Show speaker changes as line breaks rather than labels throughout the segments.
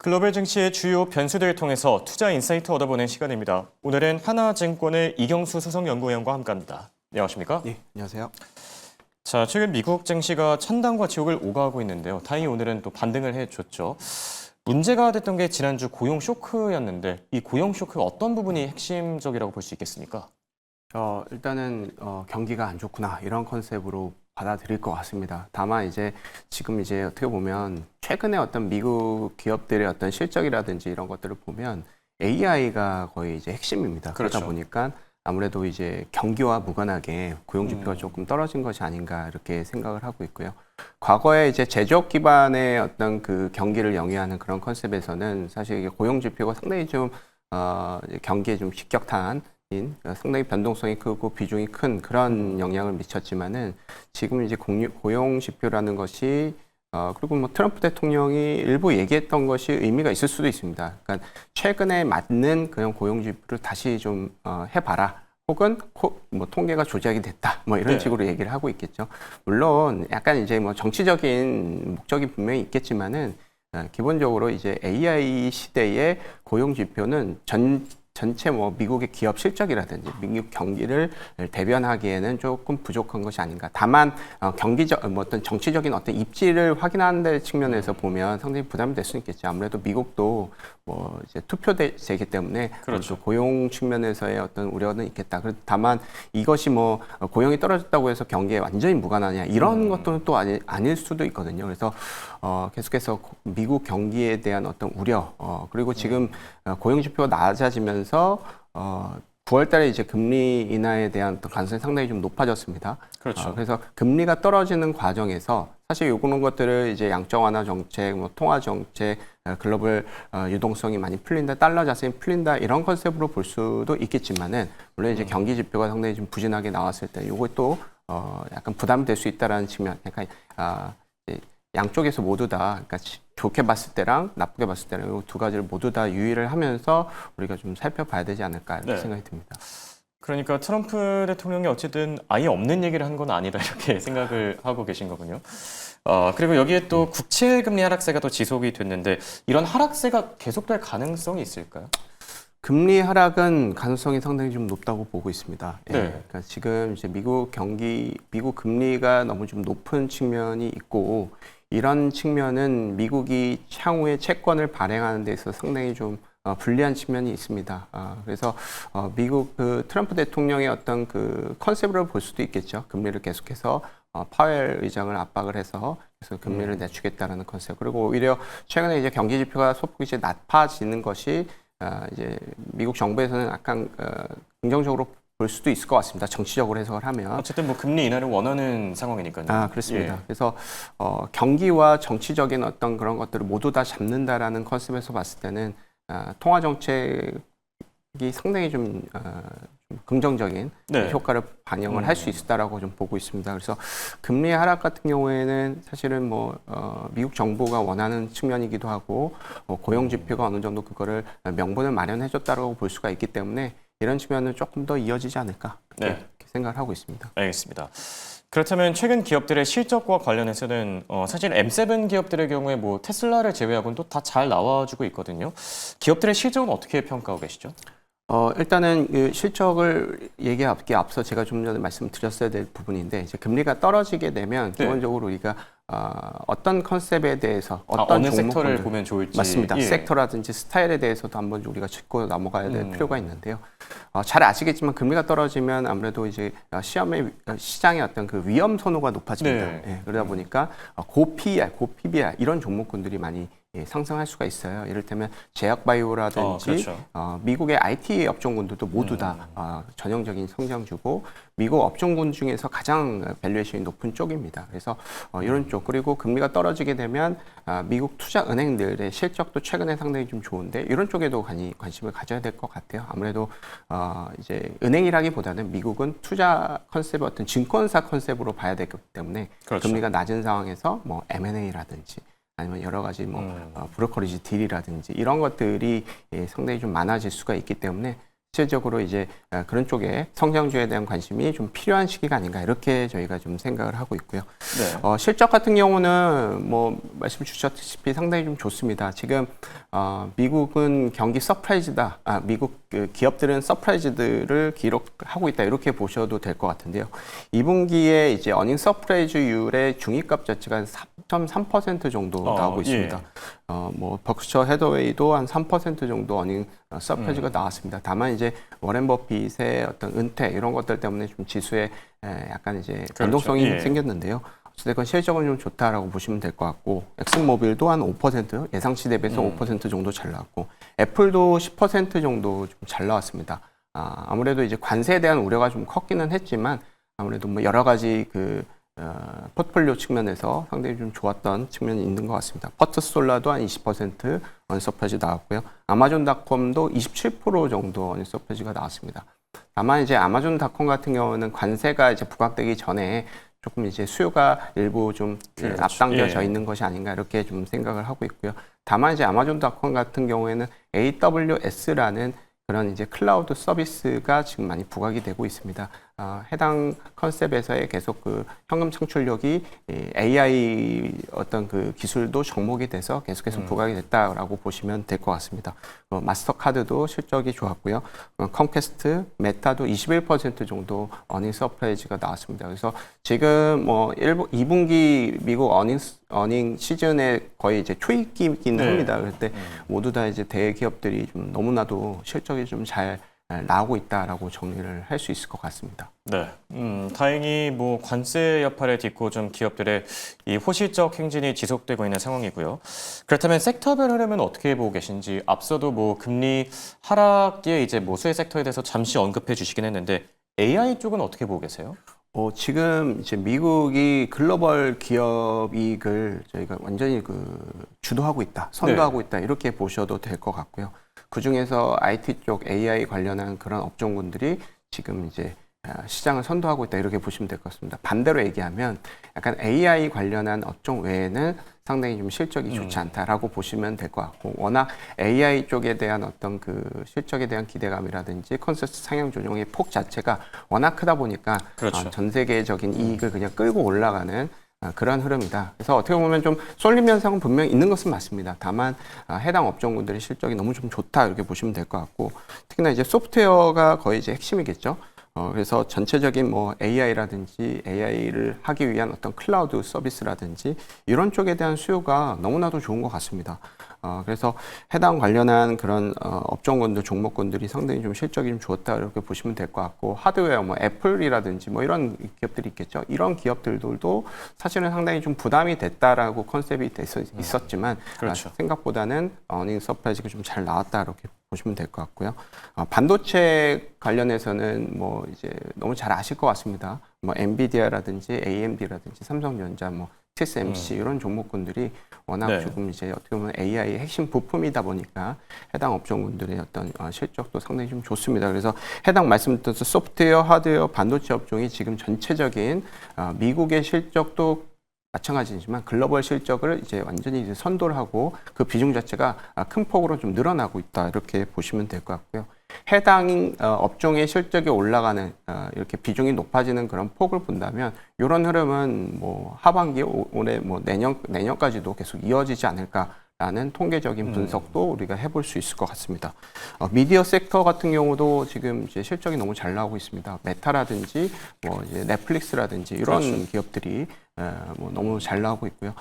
글로벌 증시의 주요 변수들을 통해서 투자 인사이트 얻어보는 시간입니다. 오늘은 하나증권의 이경수 수석연구위원과 함께합니다. 안녕하십니까?
네, 안녕하세요.
자, 최근 미국 증시가 천당과 지옥을 오가고 있는데요. 다행히 오늘은 또 반등을 해줬죠. 문제가 됐던 게 지난주 고용 쇼크였는데 이 고용 쇼크 어떤 부분이 핵심적이라고 볼 수 있겠습니까?
일단은 경기가 안 좋구나 이런 컨셉으로 받아들일 것 같습니다. 다만 지금 어떻게 보면 최근에 어떤 미국 기업들의 어떤 실적이라든지 이런 것들을 보면 AI가 거의 핵심입니다.
그렇죠.
그러다 보니까 아무래도 경기와 무관하게 고용 지표가 조금 떨어진 것이 아닌가 이렇게 생각을 하고 있고요. 과거에 제조업 기반의 어떤 그 경기를 영위하는 그런 컨셉에서는 사실 이게 고용 지표가 상당히 좀 경기에 좀 직격탄 상당히 변동성이 크고 비중이 큰 그런 영향을 미쳤지만은 지금 고용 지표라는 것이 그리고 뭐 트럼프 대통령이 일부 얘기했던 것이 의미가 있을 수도 있습니다. 그러니까 최근에 맞는 그런 고용 지표를 다시 좀 해봐라. 혹은 뭐 통계가 조작이 됐다. 뭐 이런 식으로 얘기를 하고 있겠죠. 물론 약간 뭐 정치적인 목적이 분명히 있겠지만은 기본적으로 AI 시대의 고용 지표는 전체 뭐 미국의 기업 실적이라든지 미국 경기를 대변하기에는 조금 부족한 것이 아닌가. 다만 경기적 어떤 정치적인 어떤 입지를 확인하는 데 측면에서 보면 상당히 부담이 될 수 있겠죠. 아무래도 미국도 뭐 투표제이기 때문에
그렇죠.
고용 측면에서의 어떤 우려는 있겠다. 다만 이것이 뭐 고용이 떨어졌다고 해서 경기에 완전히 무관하냐 이런 것들은 또 아닐 수도 있거든요. 그래서 계속해서 미국 경기에 대한 어떤 우려 그리고 지금 고용 지표가 낮아지면서 9월 달에 금리 인하에 대한 어떤 가능성이 상당히 좀 높아졌습니다.
그렇죠.
그래서 금리가 떨어지는 과정에서 사실 요구는 것들을 양적 완화 정책, 뭐 통화 정책, 글로벌 유동성이 많이 풀린다, 달러 자산이 풀린다 이런 컨셉으로 볼 수도 있겠지만은 물론 경기 지표가 상당히 좀 부진하게 나왔을 때 요것도 약간 부담이 될 수 있다라는 측면. 그러니까 양쪽에서 모두 다, 그러니까 좋게 봤을 때랑 나쁘게 봤을 때랑 이 두 가지를 모두 다 유의를 하면서 우리가 좀 살펴봐야 되지 않을까 이렇게 생각이 듭니다.
그러니까 트럼프 대통령이 어쨌든 아예 없는 얘기를 한 건 아니다 이렇게 생각을 하고 계신 거군요. 그리고 여기에 또 국채 금리 하락세가 또 지속이 됐는데 이런 하락세가 계속될 가능성이 있을까요?
금리 하락은 가능성이 상당히 좀 높다고 보고 있습니다.
네.
그러니까 지금 미국 금리가 너무 좀 높은 측면이 있고 이런 측면은 미국이 향후에 채권을 발행하는 데 있어서 상당히 좀 불리한 측면이 있습니다. 그래서 미국 트럼프 대통령의 어떤 그 컨셉으로 볼 수도 있겠죠. 금리를 계속해서 파웰 의장을 압박을 해서 그래서 금리를 낮추겠다라는 컨셉. 그리고 오히려 최근에 경기 지표가 소폭 낮아지는 것이 미국 정부에서는 약간 긍정적으로 볼 수도 있을 것 같습니다. 정치적으로 해석을 하면.
어쨌든 뭐 금리 인하를 원하는 상황이니까요.
그렇습니다.
예.
그래서 경기와 정치적인 어떤 그런 것들을 모두 다 잡는다라는 컨셉에서 봤을 때는 통화 정책이 상당히 좀 긍정적인 효과를 반영을 할 수 있다라고 좀 보고 있습니다. 그래서 금리 하락 같은 경우에는 사실은 뭐 미국 정부가 원하는 측면이기도 하고 고용 지표가 어느 정도 그거를 명분을 마련해줬다라고 볼 수가 있기 때문에 이런 측면은 조금 더 이어지지 않을까 그렇게 생각을 하고 있습니다.
알겠습니다. 그렇다면 최근 기업들의 실적과 관련해서는 사실 M7 기업들의 경우에 뭐 테슬라를 제외하고는 또 다 잘 나와주고 있거든요. 기업들의 실적은 어떻게 평가하고 계시죠?
일단은 그 실적을 얘기하기에 앞서 제가 좀 전에 말씀드렸어야 될 부분인데 금리가 떨어지게 되면 기본적으로 우리가 어떤 컨셉에 대해서
어느 섹터를 보면 좋을지
맞습니다. 섹터라든지 스타일에 대해서도 한번 우리가 짚고 넘어가야 될 필요가 있는데요. 잘 아시겠지만 금리가 떨어지면 아무래도 시장의 어떤 그 위험 선호가 높아집니다. 그러다 보니까 고 PBR 이런 종목군들이 많이 상승할 수가 있어요. 이를테면 제약바이오라든지 미국의 IT 업종군들도 모두 다 전형적인 성장주고 미국 업종군 중에서 가장 밸류에이션이 높은 쪽입니다. 그래서 이런 쪽 그리고 금리가 떨어지게 되면 미국 투자은행들의 실적도 최근에 상당히 좀 좋은데 이런 쪽에도 관심을 가져야 될 것 같아요. 아무래도 은행이라기보다는 미국은 투자 컨셉의 어떤 증권사 컨셉으로 봐야 되기 때문에 금리가 낮은 상황에서 뭐 M&A라든지 아니면 여러 가지 브로커리지 딜이라든지 이런 것들이 상당히 좀 많아질 수가 있기 때문에 실질적으로 이제 그런 쪽에 성장주에 대한 관심이 좀 필요한 시기가 아닌가 이렇게 저희가 좀 생각을 하고 있고요.
네.
실적 같은 경우는 뭐 말씀 주셨다시피 상당히 좀 좋습니다. 지금 미국은 경기 서프라이즈다. 미국 그 기업들은 서프라이즈들을 기록하고 있다 이렇게 보셔도 될 것 같은데요. 2분기에 이제 어닝 서프라이즈율의 중위값 자체가 한 3.3% 정도 나오고 있습니다.
예.
뭐 버크셔 헤더웨이도 한 3% 정도 어닝 서프라이즈가 나왔습니다. 다만 이제 워렌 버핏의 어떤 은퇴 이런 것들 때문에 좀 지수에 약간 이제 변동성이
예.
생겼는데요. 어쨌든 실적은 좀 좋다라고 보시면 될 것 같고, 엑슨모빌도 한 5% 예상치 대비해서 5% 정도 잘 나왔고, 애플도 10% 정도 좀 잘 나왔습니다. 아무래도 이제 관세에 대한 우려가 좀 컸기는 했지만 아무래도 뭐 여러 가지 그 포트폴리오 측면에서 상당히 좀 좋았던 측면이 있는 것 같습니다. 퍼트솔라도 한 20% 언서프라이즈 나왔고요. 아마존닷컴도 27% 정도 언서프라이즈가 나왔습니다. 다만 이제 아마존닷컴 같은 경우는 관세가 이제 부각되기 전에 조금 이제 수요가 일부 좀
그렇죠.
앞당겨져
예.
있는 것이 아닌가 이렇게 좀 생각을 하고 있고요. 다만 이제 아마존닷컴 같은 경우에는 AWS라는 그런 이제 클라우드 서비스가 지금 많이 부각이 되고 있습니다. 해당 컨셉에서의 계속 그 현금 창출력이 AI 어떤 그 기술도 접목이 돼서 계속해서 부각이 됐다라고 보시면 될 것 같습니다. 마스터카드도 실적이 좋았고요. 컴캐스트, 메타도 21% 정도 어닝 서프라이즈가 나왔습니다. 그래서 지금 뭐 2분기 미국 어닝 시즌에 거의 이제 초입기이긴 합니다. 그럴 때 모두 다 이제 대기업들이 좀 너무나도 실적이 좀 잘 나오고 있다라고 정리를 할 수 있을 것 같습니다.
네, 다행히 뭐 관세 여파를 딛고 좀 기업들의 이 호실적 행진이 지속되고 있는 상황이고요. 그렇다면 섹터별 흐름은 어떻게 보고 계신지 앞서도 뭐 금리 하락기에 이제 모수의 섹터에 대해서 잠시 언급해 주시긴 했는데 AI 쪽은 어떻게 보고 계세요?
지금 이제 미국이 글로벌 기업 이익을 저희가 완전히 주도하고 있다, 선도하고 있다 이렇게 보셔도 될 것 같고요. 그 중에서 IT 쪽 AI 관련한 그런 업종군들이 지금 이제 시장을 선도하고 있다 이렇게 보시면 될 것 같습니다. 반대로 얘기하면 약간 AI 관련한 업종 외에는 상당히 좀 실적이 좋지 않다라고 보시면 될 것 같고, 워낙 AI 쪽에 대한 어떤 그 실적에 대한 기대감이라든지 컨센서스 상향 조정의 폭 자체가 워낙 크다 보니까
그렇죠.
전 세계적인 이익을 그냥 끌고 올라가는 그런 흐름이다. 그래서 어떻게 보면 좀 쏠림 현상은 분명히 있는 것은 맞습니다. 다만 해당 업종군들의 실적이 너무 좀 좋다 이렇게 보시면 될 것 같고, 특히나 이제 소프트웨어가 거의 이제 핵심이겠죠. 그래서 전체적인 뭐 AI라든지 AI를 하기 위한 어떤 클라우드 서비스라든지 이런 쪽에 대한 수요가 너무나도 좋은 것 같습니다. 그래서 해당 관련한 그런 업종군들, 종목군들이 상당히 좀 실적이 좀 좋았다 이렇게 보시면 될 것 같고, 하드웨어, 뭐 애플이라든지 뭐 이런 기업들이 있겠죠. 이런 기업들도 사실은 상당히 좀 부담이 됐다라고 컨셉이 있었지만
그렇죠.
생각보다는 어닝 서프라이즈가 좀 잘 나왔다 이렇게 보시면 될 것 같고요. 반도체 관련해서는 뭐 이제 너무 잘 아실 것 같습니다. 뭐 엔비디아라든지 AMD라든지 삼성전자, 뭐 TSMC 이런 종목군들이 워낙 조금 이제 어떻게 보면 AI의 핵심 부품이다 보니까 해당 업종군들의 어떤 실적도 상당히 좀 좋습니다. 그래서 해당 말씀드린 소프트웨어, 하드웨어, 반도체 업종이 지금 전체적인 미국의 실적도 마찬가지지만 글로벌 실적을 이제 완전히 이제 선도를 하고 그 비중 자체가 큰 폭으로 좀 늘어나고 있다 이렇게 보시면 될 것 같고요. 해당 업종의 실적이 올라가는 이렇게 비중이 높아지는 그런 폭을 본다면 이런 흐름은 뭐 하반기 올해 뭐 내년까지도 계속 이어지지 않을까라는 통계적인 분석도 우리가 해볼 수 있을 것 같습니다. 미디어 섹터 같은 경우도 지금 이제 실적이 너무 잘 나오고 있습니다. 메타라든지 뭐 이제 넷플릭스라든지 이런 기업들이 뭐 너무 잘 나오고 있고요.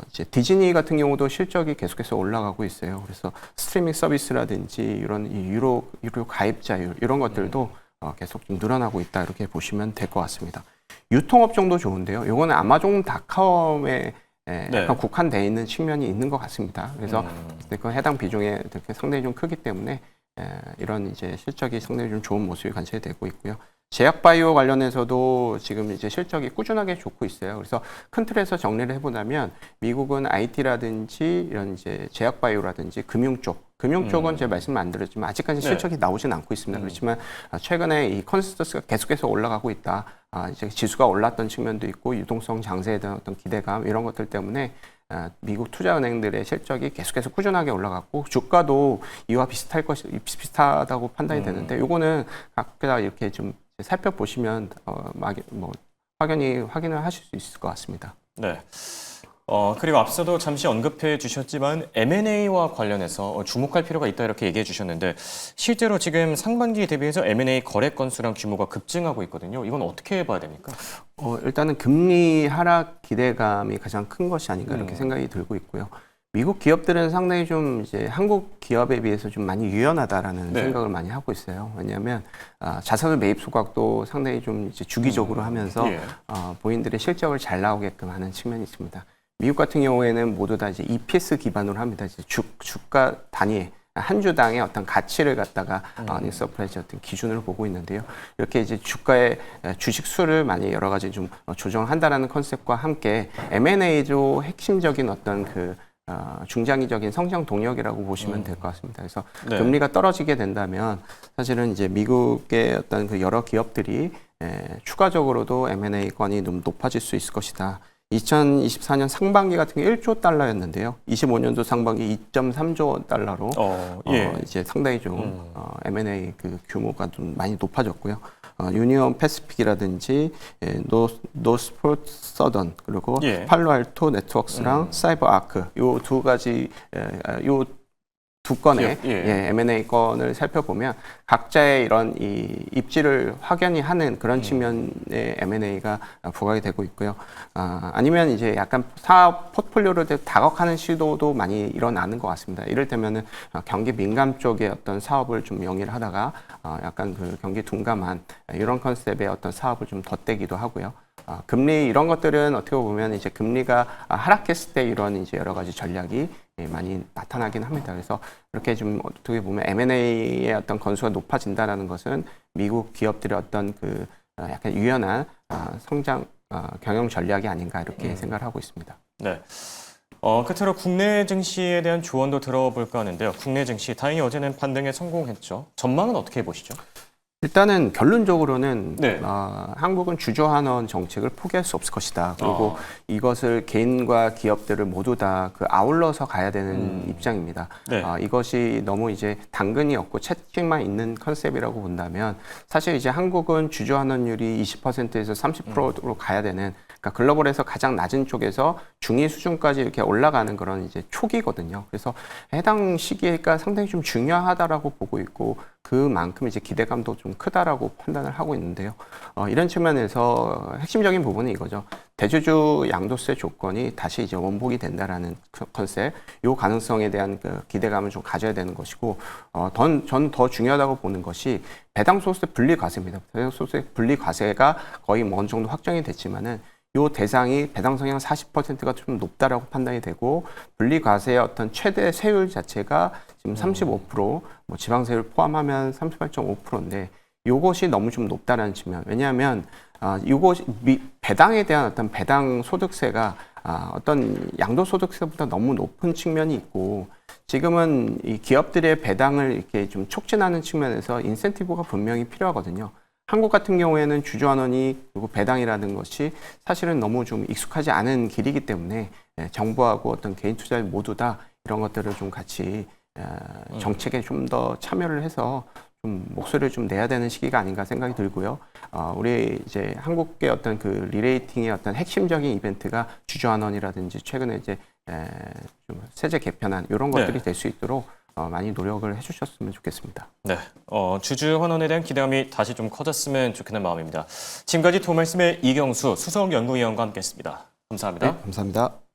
이제 디즈니 같은 경우도 실적이 계속해서 올라가고 있어요. 그래서 스트리밍 서비스라든지 이런 유료 가입자율 이런 것들도 계속 좀 늘어나고 있다 이렇게 보시면 될 것 같습니다. 유통업종도 좋은데요. 이거는 아마존닷컴에 약간 국한되어 있는 측면이 있는 것 같습니다. 그래서 그 해당 비중에 상당히 좀 크기 때문에 이런 이제 실적이 상당히 좀 좋은 모습이 관찰이 되고 있고요. 제약바이오 관련해서도 지금 이제 실적이 꾸준하게 좋고 있어요. 그래서 큰 틀에서 정리를 해보자면 미국은 IT라든지 이런 이제 제약바이오라든지 금융 쪽은 제가 말씀 안 드렸지만 아직까지 실적이 나오진 않고 있습니다. 그렇지만 최근에 이 컨센서스가 계속해서 올라가고 있다. 이제 지수가 올랐던 측면도 있고 유동성 장세에 대한 어떤 기대감 이런 것들 때문에 미국 투자은행들의 실적이 계속해서 꾸준하게 올라갔고 주가도 이와 비슷하다고 판단이 되는데 요거는 각각 이렇게 좀 살펴보시면 확인을 하실 수 있을 것 같습니다.
네. 그리고 앞서도 잠시 언급해 주셨지만 M&A와 관련해서 주목할 필요가 있다 이렇게 얘기해 주셨는데 실제로 지금 상반기 대비해서 M&A 거래 건수랑 규모가 급증하고 있거든요. 이건 어떻게 봐야 됩니까?
일단은 금리 하락 기대감이 가장 큰 것이 아닌가 이렇게 생각이 들고 있고요. 미국 기업들은 상당히 좀 이제 한국 기업에 비해서 좀 많이 유연하다라는 생각을 많이 하고 있어요. 왜냐하면 자사주 매입 소각도 상당히 좀 이제 주기적으로 하면서 본인들의 실적을 잘 나오게끔 하는 측면이 있습니다. 미국 같은 경우에는 모두 다 이제 EPS 기반으로 합니다. 이제 주가 단위 한 주당의 어떤 가치를 갖다가 서프라이즈 어떤 기준으로 보고 있는데요. 이렇게 이제 주가의 주식 수를 많이 여러 가지 좀 조정한다라는 컨셉과 함께 M&A도 핵심적인 어떤 중장기적인 성장 동력이라고 보시면 될 것 같습니다. 그래서 금리가 떨어지게 된다면 사실은 이제 미국의 어떤 여러 기업들이 추가적으로도 M&A 건이 좀 높아질 수 있을 것이다. 2024년 상반기 같은 게 1조 달러였는데요. 25년도 상반기 2.3조 달러로 이제 상당히 좀 M&A 규모가 좀 많이 높아졌고요. 유니온 패시픽이라든지 노스포트 서던 그리고 팔로알토 네트워크스랑 사이버 아크 요 두 가지 두 건의 M&A 건을 살펴보면 각자의 이런 입지를 확연히 하는 그런 측면의 M&A가 부각이 되고 있고요. 아니면 이제 약간 사업 포트폴리오를 다각화하는 시도도 많이 일어나는 것 같습니다. 이를테면은 경기 민감 쪽의 어떤 사업을 좀 영위를 하다가 약간 경기 둔감한 이런 컨셉의 어떤 사업을 좀 덧대기도 하고요. 금리 이런 것들은 어떻게 보면 이제 금리가 하락했을 때 이런 이제 여러 가지 전략이 많이 나타나긴 합니다. 그래서 이렇게 좀 어떻게 보면 M&A의 어떤 건수가 높아진다라는 것은 미국 기업들의 어떤 약간 유연한 성장 경영 전략이 아닌가 이렇게 생각을 하고 있습니다.
네. 끝으로 국내 증시에 대한 조언도 들어볼까 하는데요. 국내 증시 다행히 어제는 반등에 성공했죠. 전망은 어떻게 보시죠?
일단은 결론적으로는 한국은 주저환원 정책을 포기할 수 없을 것이다. 그리고 이것을 개인과 기업들을 모두 다 아울러서 가야 되는 입장입니다. 이것이 너무 이제 당근이 없고 채찍만 있는 컨셉이라고 본다면 사실 이제 한국은 주저환원율이 20%에서 30%로 가야 되는 그러니까 글로벌에서 가장 낮은 쪽에서 중위 수준까지 이렇게 올라가는 그런 이제 초기거든요. 그래서 해당 시기가 상당히 좀 중요하다라고 보고 있고 그만큼 이제 기대감도 좀 크다라고 판단을 하고 있는데요. 이런 측면에서 핵심적인 부분은 이거죠. 대주주 양도세 조건이 다시 이제 원복이 된다라는 컨셉, 이 가능성에 대한 기대감을 좀 가져야 되는 것이고, 전 더 중요하다고 보는 것이 배당 소득세 분리 과세입니다. 배당 소득세 분리 과세가 거의 어느 정도 확정이 됐지만은 요 대상이 배당 성향 40%가 좀 높다라고 판단이 되고 분리 과세의 어떤 최대 세율 자체가 지금 35%, 뭐 지방세율 포함하면 38.5%인데 요것이 너무 좀 높다라는 측면. 왜냐하면 이것이 배당에 대한 어떤 배당 소득세가 어떤 양도소득세보다 너무 높은 측면이 있고 지금은 이 기업들의 배당을 이렇게 좀 촉진하는 측면에서 인센티브가 분명히 필요하거든요. 한국 같은 경우에는 주주환원이 그리고 배당이라는 것이 사실은 너무 좀 익숙하지 않은 길이기 때문에 정부하고 어떤 개인 투자자 모두 다 이런 것들을 좀 같이 정책에 좀 더 참여를 해서 좀 목소리를 좀 내야 되는 시기가 아닌가 생각이 들고요. 우리 이제 한국의 어떤 리레이팅의 어떤 핵심적인 이벤트가 주주환원이라든지 최근에 이제 좀 세제 개편안 이런 것들이 될 수 있도록 많이 노력을 해주셨으면 좋겠습니다.
네, 주주 환원에 대한 기대감이 다시 좀 커졌으면 좋겠는 마음입니다. 지금까지 도말씀의 이경수 수석연구위원과 함께했습니다. 감사합니다.
네, 감사합니다.